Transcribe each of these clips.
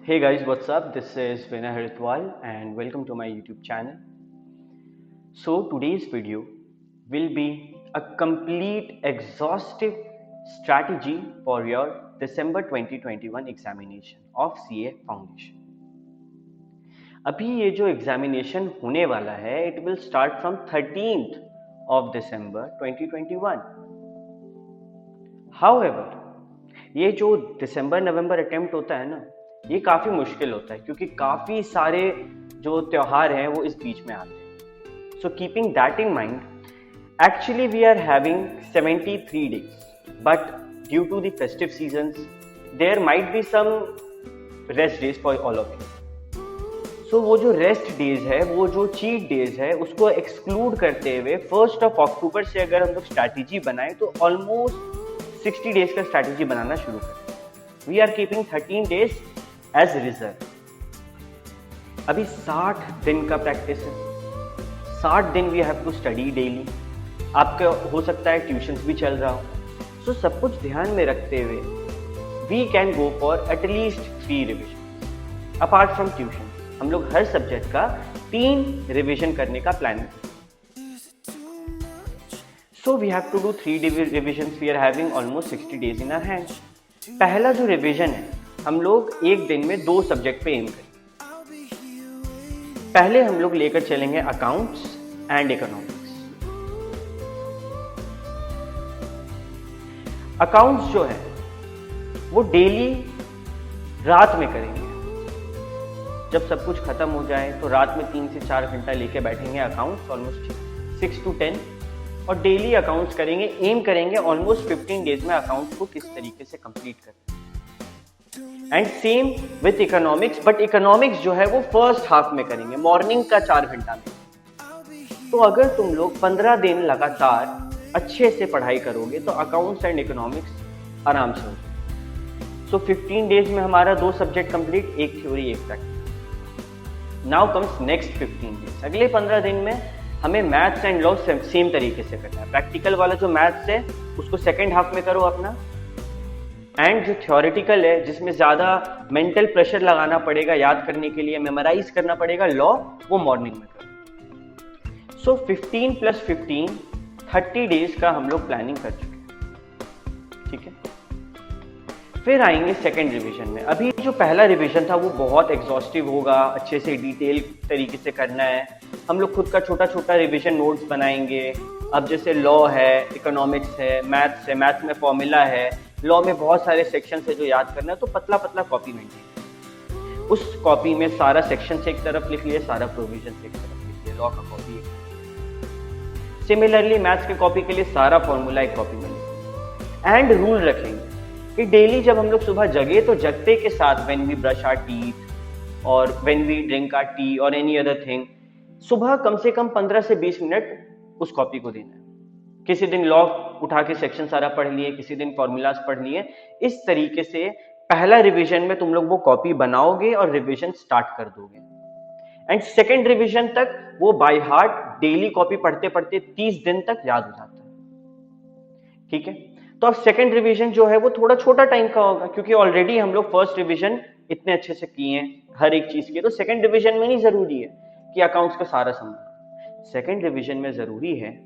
Hey guys, what's up? This is Vinay Haritwal and welcome to my YouTube channel. So today's video will be a complete exhaustive strategy for your December 2021 examination of CA Foundation. अभी ये जो examination होने वाला है it will start from 13th of December 2021. However, ये जो दिसंबर नवंबर attempt होता है ना, ये काफ़ी मुश्किल होता है क्योंकि काफ़ी सारे जो त्यौहार हैं वो इस बीच में आते हैं. So keeping that in mind, actually we are having 73 days, but due to the festive seasons there might be some rest days for all of you. So वो जो रेस्ट डेज है, वो जो चीट डेज है, उसको exclude करते हुए 1st of October से अगर हम लोग स्ट्रैटेजी बनाएं तो ऑलमोस्ट 60 डेज का स्ट्रैटेजी बनाना शुरू करें. We are keeping 13 days as reserve. अभी 60 दिन का प्रैक्टिस है. 60 दिन we have to study daily. आपका हो सकता है ट्यूशंस भी चल रहा हो. सो सब कुछ ध्यान में रखते हुए we can go for at least 3 revision. Apart from tuition हम लोग हर सब्जेक्ट का 3 रिवीजन करने का प्लान है. So we have to do 3 revisions. We are having almost 60 days in our hand. पहला जो रिवीजन है हम लोग एक दिन में 2 सब्जेक्ट पे एम करेंगे. पहले हम लोग लेकर चलेंगे अकाउंट्स एंड इकोनॉमिक्स. अकाउंट्स जो है वो डेली रात में करेंगे. जब सब कुछ खत्म हो जाए तो रात में 3 से 4 घंटा लेके बैठेंगे अकाउंट्स, ऑलमोस्ट 6 to 10, और डेली अकाउंट्स करेंगे. एम करेंगे ऑलमोस्ट 15 डेज में अकाउंट्स को किस तरीके से कंप्लीट करें. And same with economics, but economics जो है वो फर्स्ट हाफ में करेंगे, मॉर्निंग का 4 घंटा में. तो अगर तुम लोग 15 दिन लगातार अच्छे से पढ़ाई करोगे तो अकाउंट्स एंड इकोनॉमिक्स आराम से हो जाए. सो 15 डेज में हमारा 2 सब्जेक्ट कंप्लीट, एक थ्योरी एक practice. Now comes next 15 days. अगले 15 दिन में हमें मैथ्स एंड लॉ सेम तरीके से करना है. प्रैक्टिकल वाला जो मैथ्स है उसको सेकेंड हाफ में करो अपना, एंड जो थ्योरेटिकल है जिसमें ज्यादा मेंटल प्रेशर लगाना पड़ेगा, याद करने के लिए मेमोराइज करना पड़ेगा लॉ, वो मॉर्निंग में करो. सो 15 + 15 30 डेज का हम लोग प्लानिंग कर चुके हैं. ठीक है. फिर आएंगे सेकेंड रिवीजन में. अभी जो पहला रिवीजन था वो बहुत एग्जॉस्टिव होगा, अच्छे से डिटेल तरीके से करना है. हम लोग खुद का छोटा छोटा रिवीजन नोट्स बनाएंगे. अब जैसे लॉ है, इकोनॉमिक्स है, मैथ्स है, मैथ्स में फॉर्मूला है, लॉ में बहुत सारे सेक्शन है जो याद करना है, तो पतला पतला कॉपी मेंटेन. उस कॉपी में सारा सेक्शन से एक तरफ लिख लिए, सारा प्रोविजन से एक तरफ लिख लिए, लॉ का कॉपी एक. सिमिलरली मैथ्स के कॉपी के लिए सारा फॉर्मूला एक कॉपी में लिख. एंड रूल रखेंगे कि डेली जब हम लोग सुबह जगे तो जगते के साथ when we brush our teeth और when we drink our tea और एनी अदर थिंग, सुबह कम से कम 15 से 20 मिनट उस कॉपी को देना है. किसी दिन लॉ उठा के सेक्शन सारा पढ़ लिए, किसी दिन फॉर्मूलाज पढ़ लिए. इस तरीके से पहला रिवीजन में तुम लोग वो कॉपी बनाओगे और रिवीजन स्टार्ट कर दोगे. एंड सेकेंड रिवीजन तक वो बाय हार्ट डेली कॉपी पढ़ते पढ़ते 30 दिन तक याद हो जाता है. ठीक है. तो अब सेकंड रिवीजन जो है वो थोड़ा छोटा टाइम का होगा क्योंकि ऑलरेडी हम लोग फर्स्ट रिवीजन इतने अच्छे से किए हैं हर एक चीज के. तो सेकंड रिवीजन में नहीं जरूरी है कि अकाउंट्स का सारा सम. सेकंड रिवीजन में जरूरी है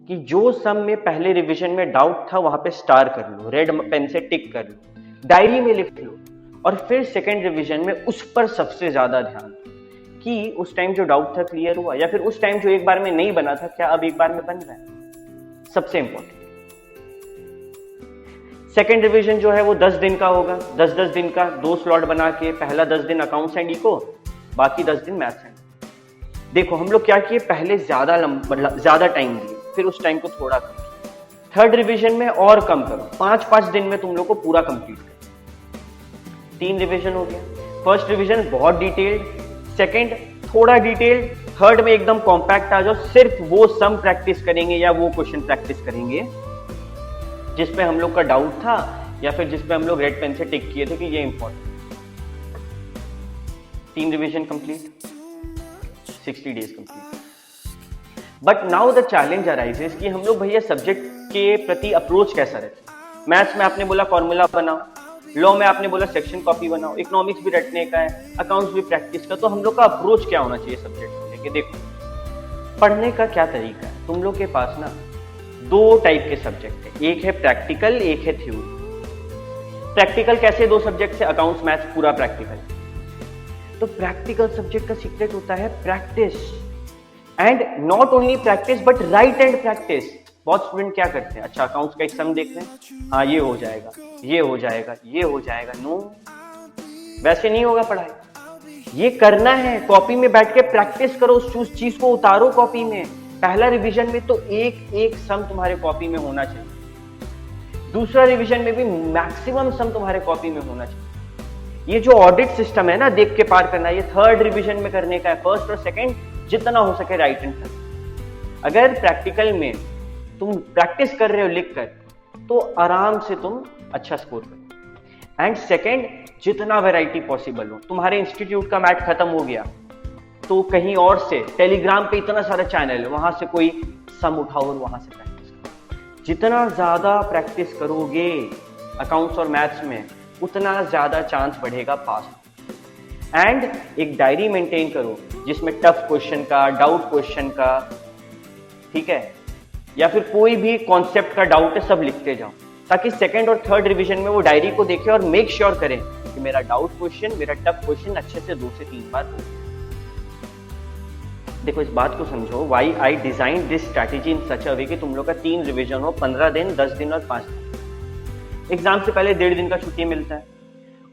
कि जो सम में पहले रिवीजन में डाउट था वहां पे स्टार कर लो, रेड पेन से टिक कर लो, डायरी में लिख लो, और फिर सेकंड रिवीजन में उस पर सबसे ज्यादा ध्यान दो कि उस टाइम जो डाउट था क्लियर हुआ, या फिर उस टाइम जो एक बार में नहीं बना था क्या अब एक बार में बन रहा है. सबसे इंपॉर्टेंट. सेकेंड रिवीजन जो है वो 10 दिन का होगा. 10-10 दिन का 2 स्लॉट बना के, पहला 10 दिन अकाउंट्स एंड इको, बाकी 10 दिन मैथ्स एंड. देखो हम लोग क्या किए, पहले ज्यादा टाइम दिए, फिर उस टाइम को थोड़ा कम. थर्ड रिवीजन में और कम करो, 5-5 दिन में तुम लोग को पूरा कंप्लीट करो. 3 रिवीजन हो गया. फर्स्ट रिवीजन बहुत डिटेल्ड, सेकेंड थोड़ा डिटेल्ड, थर्ड में एकदम कॉम्पैक्ट आ जाओ. सिर्फ वो सम प्रैक्टिस करेंगे या वो क्वेश्चन प्रैक्टिस करेंगे जिसपे हम लोग का डाउट था या फिर जिसपे हम लोग रेड पेन से टिक किए थे कि ये important. 3 revision complete, 60 days complete. But now the challenge arises कि हम लोग भैया सब्जेक्ट के प्रति अप्रोच कैसा रखें. मैथ्स में आपने बोला फॉर्मूला बनाओ, लॉ में आपने बोला सेक्शन कॉपी बनाओ, इकोनॉमिक्स भी रटने का है, अकाउंट्स भी प्रैक्टिस का। तो हम लोग का अप्रोच क्या होना चाहिए सब्जेक्ट को लेके? देखो, पढ़ने का क्या तरीका है, तुम लोग के पास ना दो टाइप के सब्जेक्ट है, एक है प्रैक्टिकल, एक है थ्योरी। प्रैक्टिकल कैसे दो सब्जेक्ट है? अकाउंट्स, मैथ्स, पूरा प्रैक्टिकल। तो प्रैक्टिकल सब्जेक्ट का सीक्रेट होता है practice, and not only practice but right and practice. बहुत स्टूडेंट क्या करते हैं, अच्छा अकाउंट्स का एक सम देख रहे हैं, हाँ ये हो जाएगा, ये हो जाएगा, ये हो जाएगा। नो, वैसे नहीं होगा पढ़ाई। ये करना है, कॉपी में बैठ के प्रैक्टिस करो, उस चीज को उतारो कॉपी में। पहला रिवीजन में तो एक एक सम तुम्हारे कॉपी में होना चाहिए, दूसरा रिवीजन में भी मैक्सिमम सम तुम्हारे कॉपी में होना चाहिए। ये जो ऑडिट सिस्टम है ना, देख के पार करना, ये थर्ड रिवीजन में करने का है, फर्स्ट और सेकंड जितना हो सके राइट एंड कर। अगर प्रैक्टिकल में तुम प्रैक्टिस कर रहे हो लिख कर, तो आराम से तुम अच्छा स्कोर करो। एंड सेकंड, जितना वैरायटी पॉसिबल हो। तुम्हारे इंस्टीट्यूट का मैथ खत्म हो गया तो कहीं और से टेलीग्राम पे इतना सारा चैनल है, वहां से कोई सम उठाओ और वहां से प्रैक्टिस करो। जितना ज्यादा प्रैक्टिस करोगे अकाउंट्स और मैथ्स में, उतना ज्यादा चांस बढ़ेगा पास। एंड एक डायरी मेंटेन करो जिसमें टफ क्वेश्चन का, डाउट क्वेश्चन का, ठीक है, या फिर कोई भी कॉन्सेप्ट का डाउट है, सब लिखते जाओ, ताकि सेकंड और थर्ड रिवीजन में वो डायरी को देखें और मेक श्योर करें कि मेरा डाउट क्वेश्चन, मेरा टफ क्वेश्चन अच्छे से 2 से 3 बार हो गया। देखो इस बात को समझो, why I design this strategy in such a way कि तुम लोग का 3 रिवीजन हो, 15 दिन, 10 दिन और 5 दिन। एग्जाम से पहले 1.5 दिन का छुट्टी मिलता है,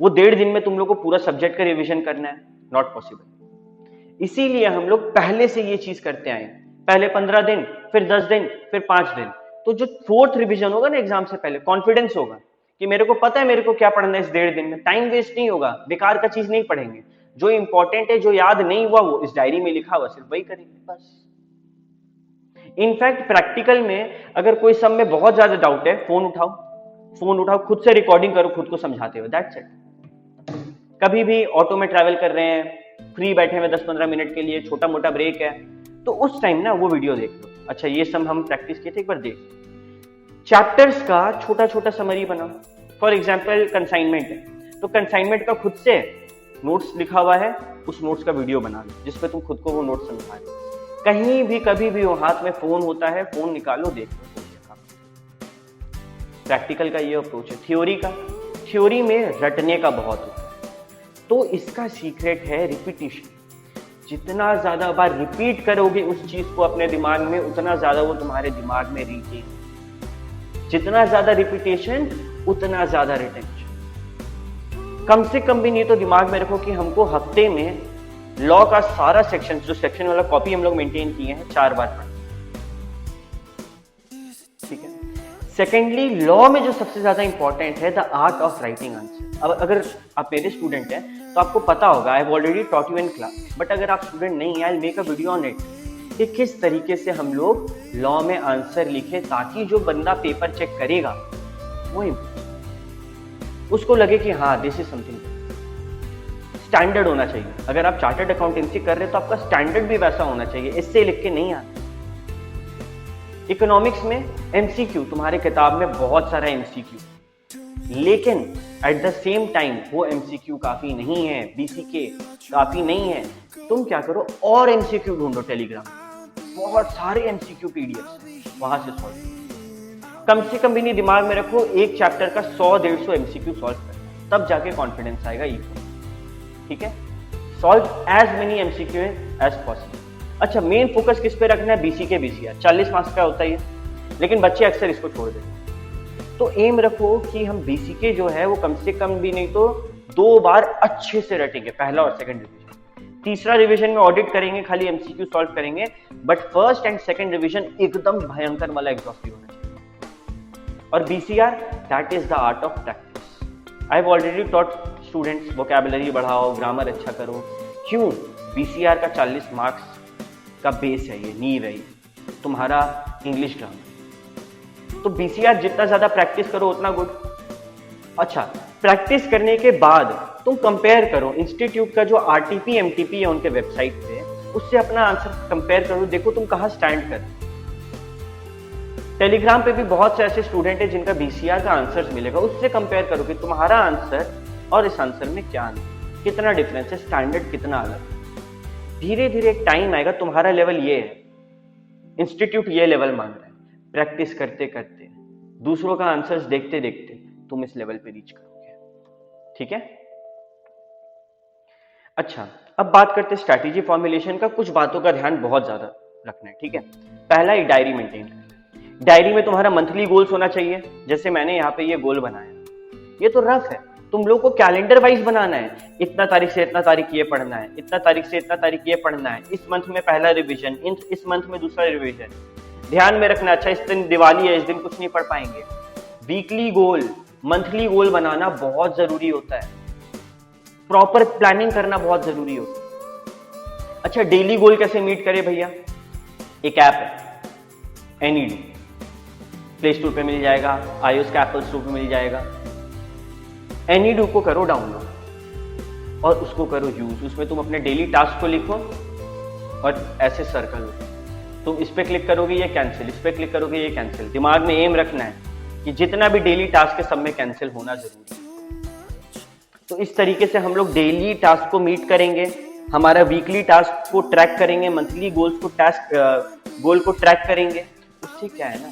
वो 1.5 दिन में तुम लोग को पूरा सब्जेक्ट का रिवीजन करना है, नॉट पॉसिबल। इसीलिए हम लोग पहले से ये चीज करते आए, पहले 15 दिन, फिर 10 दिन, फिर 5 दिन। तो जो 4th रिवीजन होगा ना एग्जाम से पहले, कॉन्फिडेंस होगा कि मेरे को पता है मेरे को क्या पढ़ना है इस 1.5 दिन में, टाइम वेस्ट नहीं होगा, बेकार का चीज नहीं पढ़ेंगे, जो इंपॉर्टेंट है, जो याद नहीं हुआ वो इस डायरी में लिखा हुआ सिर्फ वही करेंगे बस। इनफैक्ट प्रैक्टिकल में अगर कोई सब में बहुत ज्यादा डाउट है, फोन उठाओ, खुद से रिकॉर्डिंग करो खुद को समझाते हुए, दैट्स इट। कभी भी ऑटो में ट्रैवल कर रहे हैं, फ्री बैठे हुए 10-15 मिनट के लिए, छोटा मोटा ब्रेक है, तो उस टाइम ना वो वीडियो देख लो। अच्छा ये सब हम प्रैक्टिस किए थे, एक बार देख। चैप्टर्स का छोटा छोटा समरी बनाओ। फॉर एग्जाम्पल कंसाइनमेंट है, तो कंसाइनमेंट का खुद से नोट्स लिखा हुआ है, उस नोट्स का वीडियो बना लो जिसपे तुम खुद को वो नोट्स समझा रहे। कहीं भी कभी भी वो हाथ में फोन होता है, फोन निकालो, देखो। प्रैक्टिकल का ये अप्रोच है। थ्योरी में रटने का बहुत होता है, तो इसका सीक्रेट है रिपीटिशन। जितना ज्यादा बार रिपीट करोगे उस चीज को अपने दिमाग में, उतना ज्यादा वो तुम्हारे दिमाग में रिटेन। जितना ज्यादा रिपीटेशन, उतना ज्यादा रिटेंशन। कम से कम भी नहीं तो दिमाग में रखो कि हमको हफ्ते में लॉ का सारा सेक्शन, जो सेक्शन वाला कॉपी हम लोग मेंटेन किए हैं, 4 बार पढ़ना, ठीक है। सेकेंडली, लॉ में जो सबसे ज्यादा इंपॉर्टेंट है, the art of writing answer. अब अगर आप मेरे स्टूडेंट हैं तो आपको पता होगा, आई have already taught you in class, but अगर आप स्टूडेंट नहीं है, I will make a video on it कि किस तरीके से हम लोग लॉ में आंसर लिखें, ताकि जो बंदा पेपर चेक करेगा वो उसको लगे कि हाँ दिस इज समथिंग। स्टैंडर्ड होना चाहिए। अगर आप चार्टर्ड अकाउंटेंसी कर रहे हो तो आपका स्टैंडर्ड भी वैसा होना चाहिए, इससे लिख के नहीं आता। इकोनॉमिक्स में एमसीक्यू, तुम्हारे किताब में बहुत सारा एमसीक्यू, लेकिन एट द सेम टाइम वो एमसीक्यू काफी नहीं है, बीसीके काफी नहीं है। तुम क्या करो, और एमसीक्यू ढूंढो टेलीग्राम, बहुत सारे एमसीक्यू पीडीएफ वहां से सॉल्व। कम से कम भी नहीं, दिमाग में रखो, एक चैप्टर का 100-150 एमसीक्यू सॉल्व करना, तब जाके कॉन्फिडेंस आएगा इको, ठीक है। Solve as many MCQ as possible. अच्छा, मेन फोकस किस पे रखना है? बीसीके, बीसीआर 40 मार्क्स का होता है, लेकिन बच्चे अक्सर इसको छोड़ देते। तो एम रखो कि हम बीसीके जो है वो कम से कम भी नहीं तो 2 बार अच्छे से रटेंगे, पहला और सेकंड रिवीजन। तीसरा रिवीजन में ऑडिट करेंगे, खाली एमसीक्यू सॉल्व करेंगे, but first and second revision एकदम भयंकर वाला एग्जॉस्टिव होना चाहिए। और BCR, that is the art of practice. I have already taught students, vocabulary बढ़ाओ, ग्रामर अच्छा करो। क्यों? बीसीआर का 40 मार्क्स का बेस है, ये नींव है, तुम्हारा इंग्लिश ग्रामर। तो बीसीआर जितना ज्यादा प्रैक्टिस करो उतना गुड। अच्छा, प्रैक्टिस करने के बाद तुम कंपेयर करो इंस्टीट्यूट का जो आरटीपी एमटीपी है उनके वेबसाइट पे, उससे अपना आंसर कंपेयर करो, देखो तुम कहां स्टैंड कर। टेलीग्राम पे भी बहुत से ऐसे स्टूडेंट है जिनका बीसीआर का आंसर मिलेगा, उससे कंपेयर करो कि तुम्हारा आंसर और इस आंसर में क्या अंतर, कितना डिफरेंस है, स्टैंडर्ड कितना अलग। धीरे धीरे एक टाइम आएगा, तुम्हारा लेवल ये है, इंस्टीट्यूट ये लेवल मांग रहा है, प्रैक्टिस करते करते, दूसरों का आंसर्स देखते देखते तुम इस लेवल पे रीच करोगे। ठीक है, अच्छा अब बात करते हैं स्ट्रैटेजी फॉर्मुलेशन का। कुछ बातों का ध्यान बहुत ज्यादा रखना है। ठीक है, पहला एक डायरी मेंटेन करना है। डायरी में तुम्हारा मंथली गोल्स होना चाहिए। जैसे मैंने यहाँ पे ये गोल बनाया, ये तो रफ है, तुम लोग को कैलेंडर वाइज बनाना है। इतना तारीख से इतना तारीख ये पढ़ना है, इतना तारीख से इतना तारीख ये पढ़ना है, इस मंथ में पहला रिवीजन, इस मंथ में दूसरा रिवीजन। ध्यान में रखना, अच्छा इस दिन दिवाली है, इस दिन कुछ नहीं पढ़ पाएंगे। वीकली गोल, मंथली गोल बनाना बहुत जरूरी होता है, प्रॉपर प्लानिंग करना बहुत जरूरी होता है। अच्छा डेली गोल कैसे मीट करें भैया, एक ऐप है एनीडू, प्ले स्टोर पे मिल जाएगा, iOS के एप्पल स्टोर पे मिल जाएगा। एनीडू को करो डाउनलोड और उसको करो यूज। उसमें तुम अपने डेली टास्क को लिखो और ऐसे सर्कल हो, तुम इस पे क्लिक करोगे ये कैंसिल, इस पे क्लिक करोगे ये कैंसिल। दिमाग में एम रखना है कि जितना भी डेली टास्क है सब में कैंसिल होना जरूरी है। तो इस तरीके से हम लोग डेली टास्क को मीट करेंगे, हमारा वीकली टास्क को ट्रैक करेंगे, मंथली गोल्स को गोल को ट्रैक करेंगे। उससे क्या है ना,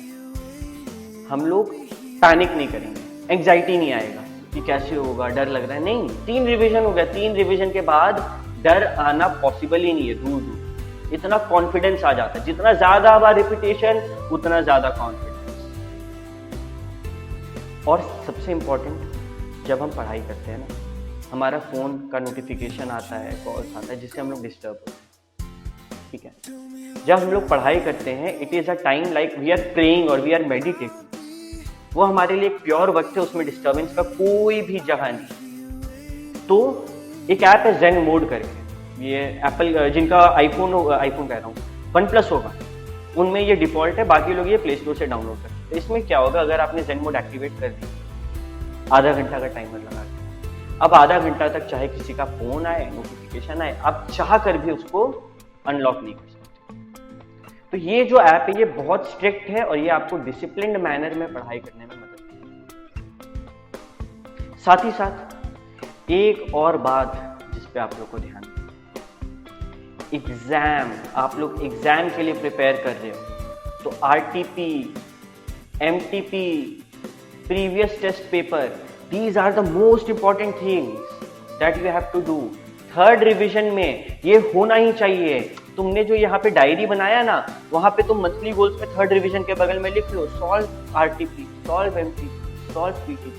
हम लोग पैनिक नहीं करेंगे, एंग्जाइटी नहीं आएगा कि कैसे होगा, डर लग रहा है, नहीं। 3 रिवीजन हो गया, 3 रिवीजन के बाद डर आना पॉसिबल ही नहीं है, दूर दूर। इतना कॉन्फिडेंस आ जाता है, जितना ज्यादा बार रिपीटेशन उतना ज्यादा कॉन्फिडेंस। और सबसे इंपॉर्टेंट, जब हम पढ़ाई करते हैं ना, हमारा फोन का नोटिफिकेशन आता है, कॉल्स आता है, जिससे हम लोग डिस्टर्ब होते हैं। ठीक है, जब हम लोग पढ़ाई करते हैं, it is a time like we are praying और वी आर मेडिटेटिंग। वो हमारे लिए एक प्योर वक्त है, उसमें डिस्टर्बेंस का कोई भी जगह नहीं। तो एक ऐप है जेन मोड करके, ये एप्पल, जिनका आईफोन कह रहा हूँ, OnePlus होगा, उनमें ये डिफॉल्ट है, बाकी लोग ये प्ले स्टोर से डाउनलोड करते हैं। तो इसमें क्या होगा, अगर आपने जेन मोड एक्टिवेट कर दिया, आधा घंटा का टाइमर लगा के, अब आधा घंटा तक चाहे किसी का फोन आए, नोटिफिकेशन आए, आप चाह कर भी उसको अनलॉक नहीं कर सकते। तो ये जो ऐप है ये बहुत स्ट्रिक्ट है और ये आपको डिसिप्लिन्ड मैनर में पढ़ाई करने में मदद करेगी। साथ ही साथ एक और बात जिस पे आप लोग को ध्यान देना, एग्जाम, आप लोग एग्जाम के लिए प्रिपेयर कर रहे हो तो RTP, MTP, previous test paper, these are the most important things that you have to do। Third revision में ये होना ही चाहिए। तुमने जो यहाँ पे डायरी बनाया ना, वहां पे तुम मंथली गोल्स में थर्ड रिवीजन के बगल में लिख लो solve RTP, solve MTP, solve PTP।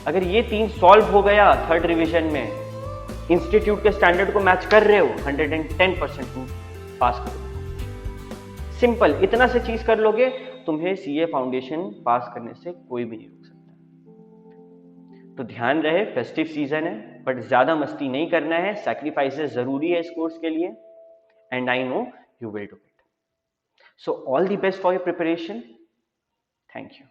अगर ये 3 सॉल्व हो गया थर्ड रिवीजन में, इंस्टीट्यूट के स्टैंडर्ड को मैच कर रहे हो, 110% तुम पास करोगे। सिंपल, इतना से चीज कर लोगे, तुम्हें CA फाउंडेशन पास करने से कोई भी नहीं रोक सकता। तो ध्यान रहे, फेस्टिव सीजन है, बट ज्यादा मस्ती नहीं करना है, सैक्रिफाइसेस जरूरी है इस कोर्स के लिए, and I know you will do it. So all the best for your preparation. Thank you.